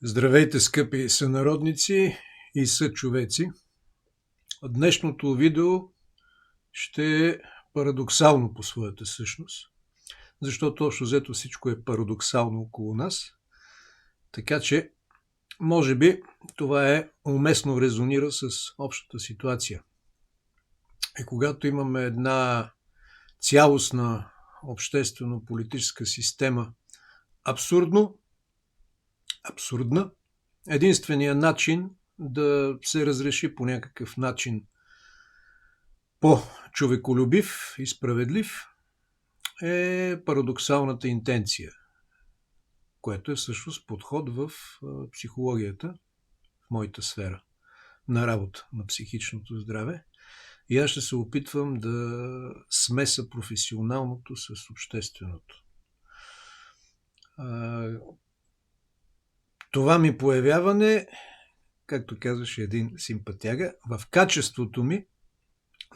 Здравейте, скъпи сънародници и съчовеци! Днешното видео ще е парадоксално по своята същност, защото общо взето всичко е парадоксално около нас, така че може би това уместно резонира с общата ситуация. И когато имаме една цялостна обществено-политическа система абсурдна, единственият начин да се разреши по някакъв начин по-човеколюбив и справедлив е парадоксалната интенция, което е всъщност подход в психологията, в моята сфера на работа на психичното здраве. И аз ще се опитвам да смеса професионалното с общественото. Това ми появяване, както казваше един симпатяга, в качеството ми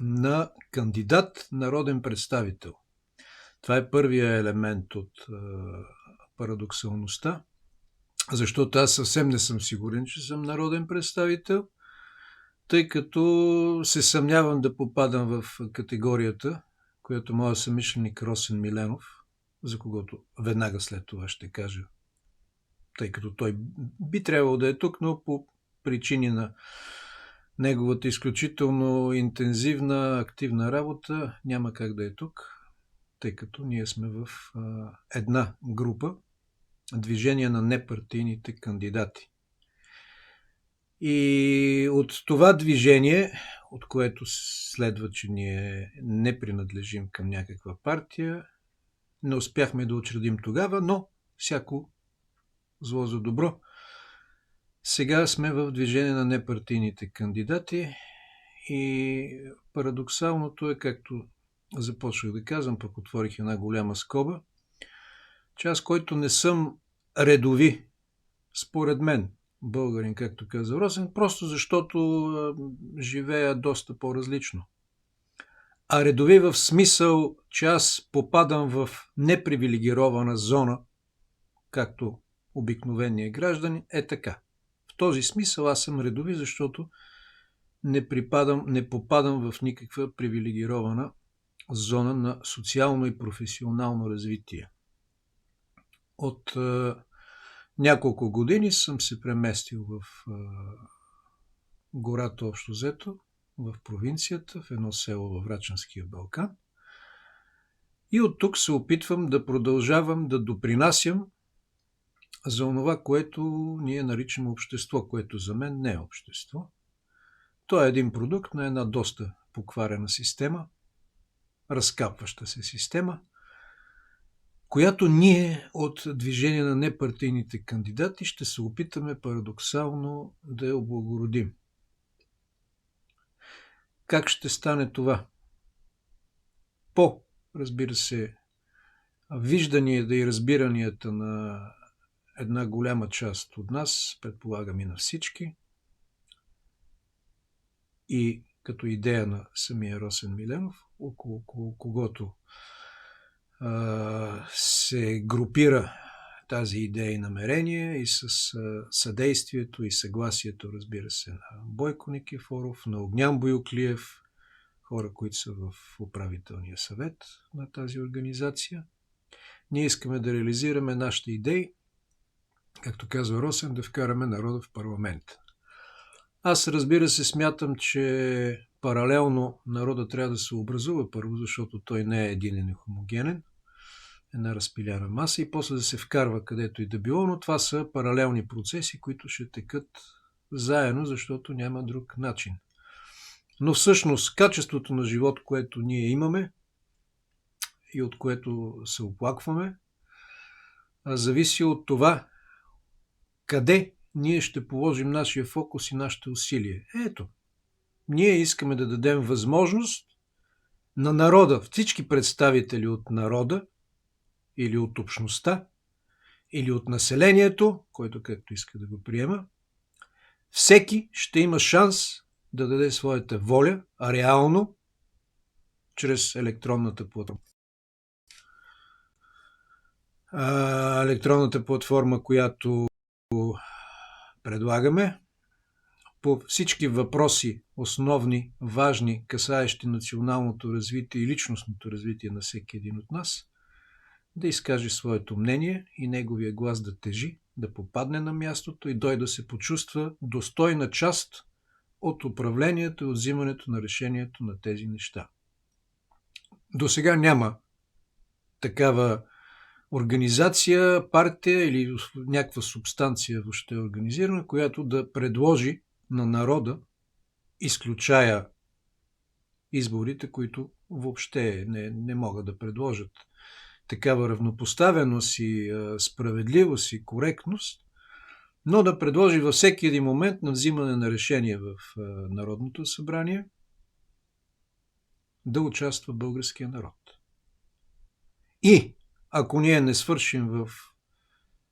на кандидат народен представител. Това е първия елемент от парадоксалността, защото аз съвсем не съм сигурен, че съм народен представител, тъй като се съмнявам да попадам в категорията, която моят съмишленик Росен Миленов, за когото веднага след това ще кажа, тъй като той би трябвало да е тук, но по причини на неговата изключително интензивна, активна работа няма как да е тук, тъй като ние сме в една група, движение на непартийните кандидати. И от това движение, от което следва, че ние не принадлежим към някаква партия, не успяхме да учредим тогава, но всяко зло за добро. Сега сме в движение на непартийните кандидати и парадоксалното е, както започнах да казвам, пък отворих една голяма скоба, че аз, който не съм редови, според мен, българин, както каза Росен, просто защото живея доста по-различно. А редови в смисъл, че аз попадам в непривилегирована зона, както обикновеният гражданин, е така. В този смисъл аз съм редови, защото не попадам в никаква привилегирована зона на социално и професионално развитие. От няколко години съм се преместил в гората общо взето, в провинцията, в едно село във Врачанския Балкан. И от тук се опитвам да продължавам да допринасям за онова, което ние наричаме общество, което за мен не е общество. То е един продукт на една доста покварена система, разкапваща се система, която ние от движение на непартийните кандидати ще се опитаме парадоксално да я облагородим. Как ще стане това? По, разбира се, вижданията и разбиранията на една голяма част от нас, предполагам и на всички, и като идея на самия Росен Миленов, около когото се групира тази идея и намерение и с съдействието и съгласието, разбира се, на Бойко Никифоров, на Огнян Боюклиев, хора, които са в управителния съвет на тази организация. Ние искаме да реализираме нашите идеи, както казва Росен, да вкараме народа в парламент. Аз, разбира се, смятам, че паралелно народа трябва да се образува първо, защото той не е единен и хомогенен, една разпиляна маса, и после да се вкарва където и да било, но това са паралелни процеси, които ще текат заедно, защото няма друг начин. Но всъщност качеството на живот, което ние имаме и от което се оплакваме, зависи от това къде ние ще положим нашия фокус и нашите усилия. Ето, ние искаме да дадем възможност на народа, всички представители от народа или от общността, или от населението, който както иска да го приема, всеки ще има шанс да даде своята воля, реално, чрез електронната платформа. Електронната платформа, която предлагаме по всички въпроси, основни, важни, касаещи националното развитие и личностното развитие на всеки един от нас, да изкаже своето мнение и неговия глас да тежи, да попадне на мястото и той да се почувства достойна част от управлението и от взимането на решението на тези неща. До сега няма такава организация, партия или някаква субстанция въобще организирана, която да предложи на народа, изключая изборите, които въобще не могат да предложат такава равнопоставеност и справедливост и коректност, но да предложи във всеки един момент на взимане на решение в Народното събрание да участва българския народ. И ако ние не свършим в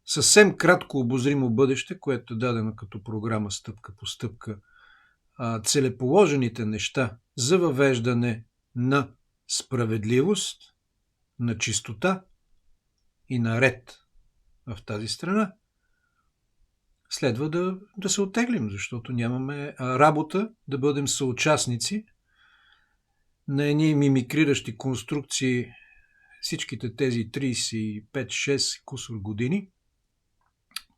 съвсем кратко обозримо бъдеще, което е дадено като програма стъпка по стъпка, целеположените неща за въвеждане на справедливост, на чистота и на ред в тази страна, следва да се оттеглим, защото нямаме работа да бъдем съучастници на едни мимикриращи конструкции всичките тези 35-6 кусор години,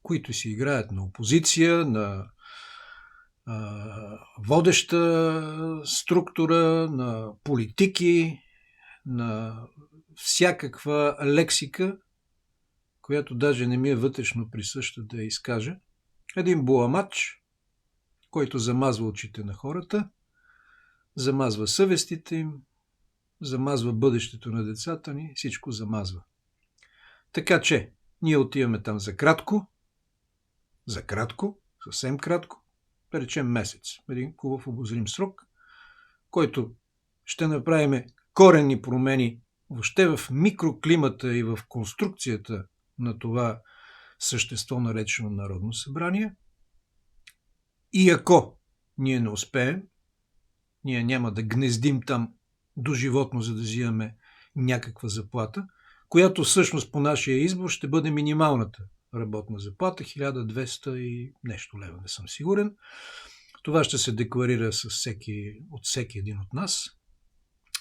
които си играят на опозиция, на водеща структура, на политики, на всякаква лексика, която даже не ми е вътрешно присъща да я изкажа. Един буамач, който замазва очите на хората, замазва съвестите им, замазва бъдещето на децата ни, всичко замазва. Така че, ние отиваме там за кратко, съвсем кратко, да речем месец, един хубав обозрим срок, който ще направим коренни промени въобще в микроклимата и в конструкцията на това същество, наречено Народно събрание. И ако ние не успеем, ние няма да гнездим там доживотно, за да взимаме някаква заплата, която всъщност по нашия избор ще бъде минималната работна заплата, 1200 и нещо лева, не съм сигурен. Това ще се декларира от всеки един от нас.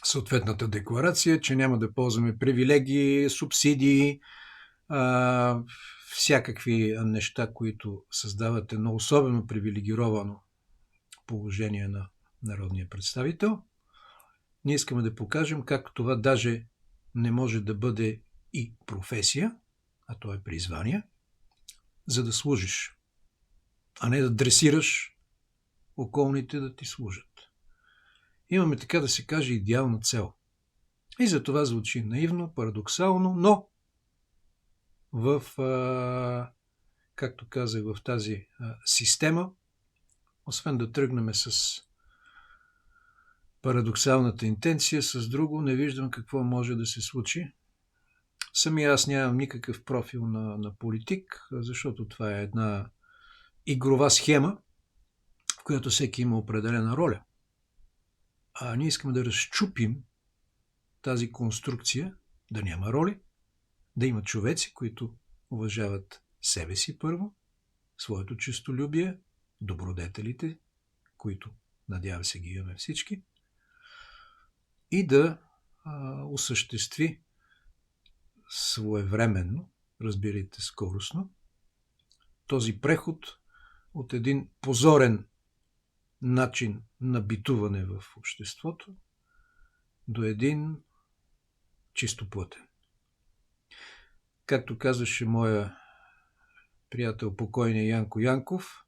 Съответната декларация, че няма да ползваме привилегии, субсидии, всякакви неща, които създават едно особено привилегировано положение на народния представител. Ние искаме да покажем как това даже не може да бъде и професия, а то е призвание, за да служиш, а не да дресираш околните да ти служат. Имаме, така да се каже, идеална цел. И за това звучи наивно, парадоксално, но както казах, в тази система, освен да тръгнем с парадоксалната интенция, с друго не виждам какво може да се случи. Самия аз нямам никакъв профил на политик, защото това е една игрова схема, в която всеки има определена роля. А ние искаме да разчупим тази конструкция, да няма роли, да има човеци, които уважават себе си първо, своето честолюбие, добродетелите, които надявам се ги имаме всички, и да осъществи своевременно, разбирайте скоростно, този преход от един позорен начин на битуване в обществото до един чистоплътен. Както казваше моя приятел покойния Янко Янков,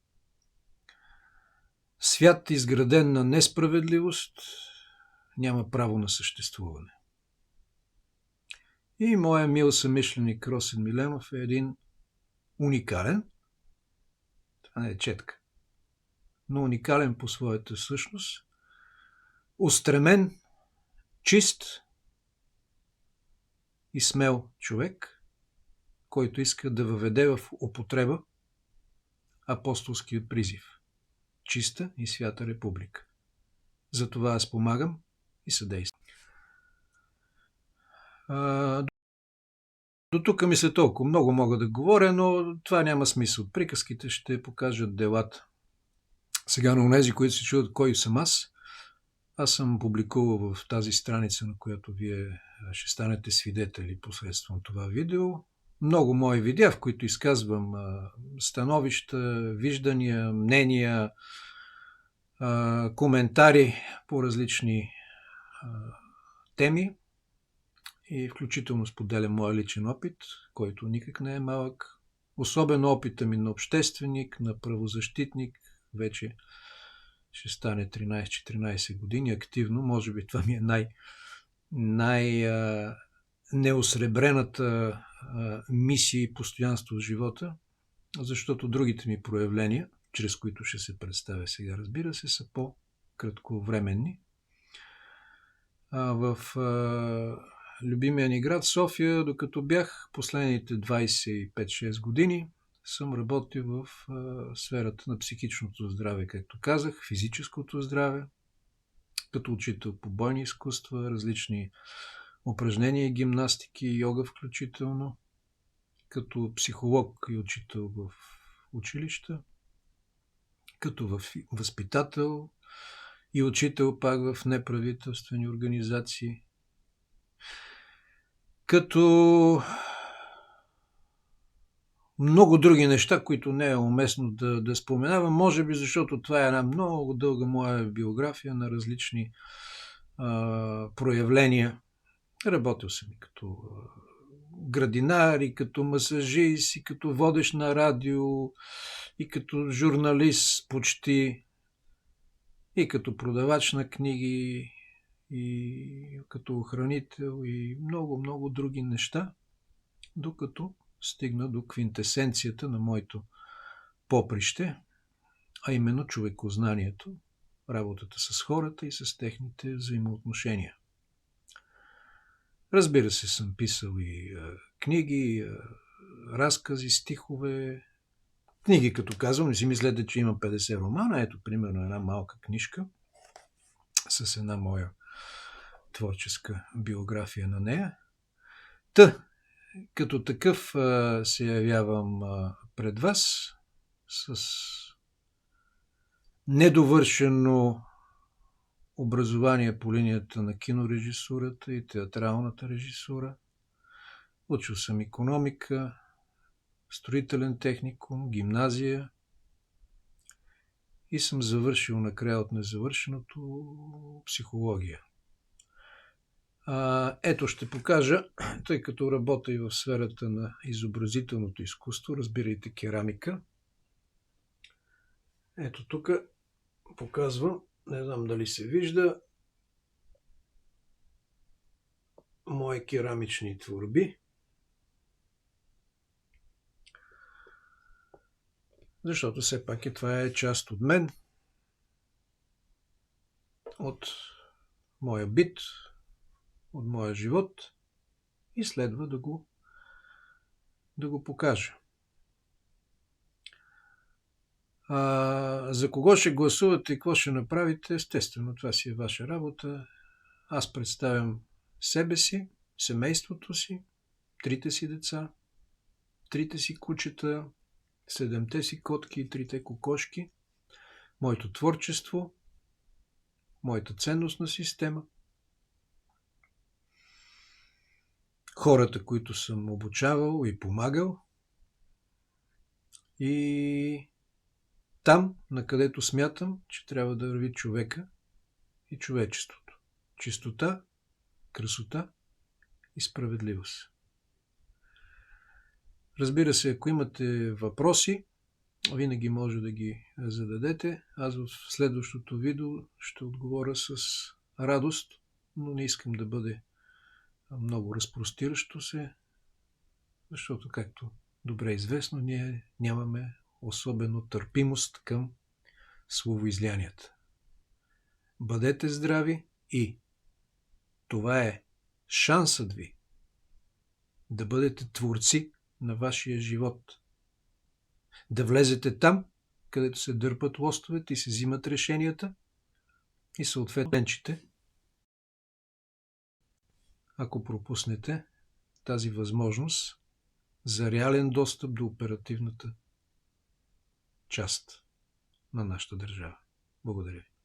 свят, изграден на несправедливост, няма право на съществуване. И моя мил съмишленик Росен Миленов е един уникален, това не е четка, но уникален по своята същност, устремен, чист и смел човек, който иска да въведе в употреба апостолския призив – чиста и свята република. Затова аз помагам и съдействам. До тук мисля толкова. Много мога да говоря, но това няма смисъл. Приказките ще покажат делата. Сега на онези, които се чудят кой съм аз съм публикувал в тази страница, на която вие ще станете свидетели посредством това видео, много мои видеа, в които изказвам становища, виждания, мнения, коментари по различни теми и включително споделям моя личен опит, който никак не е малък. Особено опита ми на общественик, на правозащитник, вече ще стане 13-14 години активно. Може би това ми е неосребрената мисия и постоянство в живота, защото другите ми проявления, чрез които ще се представя сега, разбира се, са по-кратковременни. В любимия ни град София, докато бях последните 25-6 години, съм работил в сферата на психичното здраве, както казах, физическото здраве, като учител по бойни изкуства, различни упражнения, гимнастики, йога включително, като психолог и учител в училища, като възпитател и учител пак в неправителствени организации, като много други неща, които не е уместно да споменавам, може би защото това е една много дълга моя биография на различни проявления. Работил съм и като градинар, и като масажист, и като водещ на радио, и като журналист почти, и като продавач на книги, и като охранител, и много други неща, докато стигна до квинтесенцията на моето поприще, а именно човекознанието, работата с хората и с техните взаимоотношения. Разбира се, съм писал и книги, разкази, стихове. Книги, като казвам, не си мислете, че имам 50 романа. Ето, примерно, една малка книжка с една моя творческа биография на нея. Като такъв се явявам пред вас с недовършено образование по линията на кинорежисурата и театралната режисура. Учил съм икономика, строителен техникум, гимназия и съм завършил накрая от незавършеното психология. Ето ще покажа, тъй като работя и в сферата на изобразителното изкуство, разбирайте керамика. Ето тук показвам, не знам дали се вижда, мои керамични творби. Защото все пак това е част от мен, от моя бит, от моя живот и следва да го покажа. За кого ще гласувате и какво ще направите, естествено, това си е ваша работа. Аз представям себе си, семейството си, 3 си деца, 3 си кучета, 7 си котки и 3 кокошки, моето творчество, моята ценностна система, хората, които съм обучавал и помагал, и там, накъдето смятам, че трябва да върви човека и човечеството. Чистота, красота и справедливост. Разбира се, ако имате въпроси, винаги може да ги зададете. Аз в следващото видео ще отговоря с радост, но не искам да бъде много разпростиращо се, защото, както добре известно, ние нямаме особено търпимост към словоизлянията. Бъдете здрави и това е шансът ви да бъдете творци на вашия живот. Да влезете там, където се дърпат лостовете и се взимат решенията и съответно, ако пропуснете, тази възможност за реален достъп до оперативната част на нашата държава. Благодаря ви.